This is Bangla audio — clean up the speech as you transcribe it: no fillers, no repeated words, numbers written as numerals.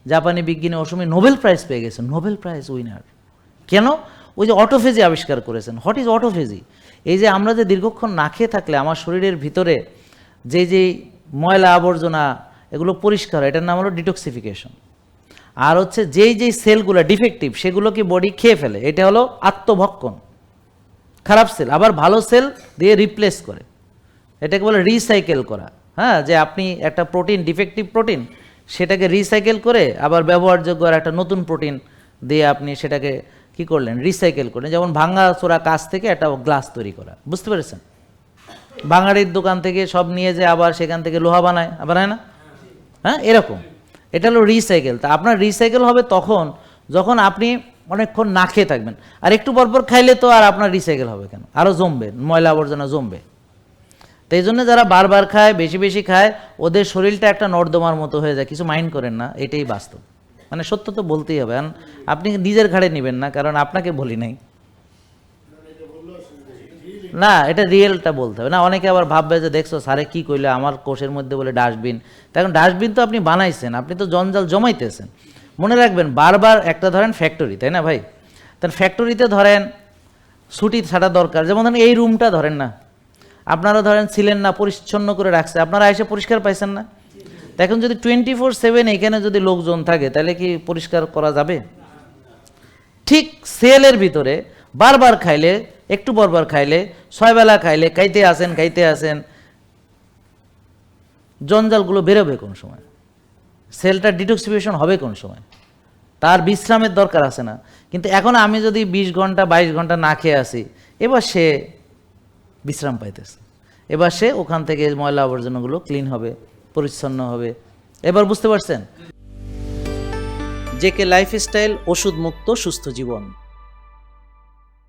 জাপানি বিজ্ঞানী অসমে নোবেল প্রাইজ পেয়ে গেছেন, নোবেল প্রাইজ উইনার। কেন? ওই যে অটোফেজি আবিষ্কার করেছেন। What is autophagy? এই যে আমরা যে দীর্ঘক্ষণ না খেয়ে থাকলে আমার শরীরের ভিতরে যে ময়লা আবর্জনা এগুলো পরিষ্কার হয়, এটার নাম হলো ডিটক্সিফিকেশন। আর হচ্ছে যেই সেলগুলো ডিফেক্টিভ সেগুলোকে বডি খেয়ে ফেলে, এটা হলো আত্মভক্ষণ। খারাপ সেল আবার ভালো সেল দিয়ে রিপ্লেস করে, এটাকে বলে রিসাইকেল করা। হ্যাঁ, যে আপনি একটা প্রোটিন, ডিফেক্টিভ প্রোটিন, সেটাকে রিসাইকেল করে আবার ব্যবহারযোগ্য আর একটা নতুন প্রোটিন দিয়ে আপনি সেটাকে কি করলেন, রিসাইকেল করলেন। যেমন ভাঙা চোরা কাঁচ থেকে একটা গ্লাস তৈরি করা, বুঝতে পেরেছেন? ভাঙাড়ির দোকান থেকে সব নিয়ে যে আবার সেখান থেকে লোহা বানায় না? হ্যাঁ, এরকম এটা হলো রিসাইকেল। তা আপনার রিসাইকেল হবে তখন যখন আপনি অনেকক্ষণ না খেয়ে থাকবেন। আর একটু পরপর খাইলে তো আর আপনার রিসাইকেল হবে কেন, আরও জমবে, ময়লা আবর্জনা জমবে। তো এই জন্য যারা বারবার খায়, বেশি বেশি খায়, ওদের শরীরটা একটা নর্দমার মতো হয়ে যায়। কিছু মাইন্ড করেন না, এটাই বাস্তব। মানে সত্য তো বলতেই হবে, আপনি নিজের ঘাড়ে নেবেন না, কারণ আপনাকে বলি নাই না, এটা রিয়েলটা বলতে হবে না। অনেকে আবার ভাববে যে দেখছো স্যারে কি কইলে, আমার কোষের মধ্যে বলে ডাস্টবিন। এখন ডাস্টবিন তো আপনি বানাইছেন, আপনি তো জঞ্জাল জমাইতেছেন। মনে রাখবেন, বারবার একটা ধরেন ফ্যাক্টরি, তাই না ভাই? তার ফ্যাক্টরিতে ধরেন ছুটি ছাড়া দরকার। যেমন ধরেন এই রুমটা ধরেন না, আপনারা ধরেন ছিলেন না, পরিচ্ছন্ন করে রাখছে, আপনারা এসে পরিষ্কার পাইছেন না। তো এখন যদি 24/7 এখানে যদি লোকজন থাকে, তাহলে কি পরিষ্কার করা যাবে? ঠিক সেলের ভিতরে বারবার খাইলে, একটু বারবার খাইলে, 6 বেলা খাইলে, খাইতে আসেন, জঞ্জালগুলো বেরোবে কোন সময়? সেলটা ডিটক্সিফিকেশন হবে কোন সময়? তার বিশ্রামের দরকার আছে না? কিন্তু এখন আমি যদি 20 ঘন্টা 22 ঘন্টা না খেয়ে আসি, এবার সে বিশ্রাম পাইতেছে, এবার সে ওখান থেকে ময়লা আবর্জনাগুলো ক্লিন হবে, পরিচ্ছন্ন হবে। এবার বুঝতে পারছেন? জেকে লাইফস্টাইল, ওষুধ মুক্ত সুস্থ জীবন।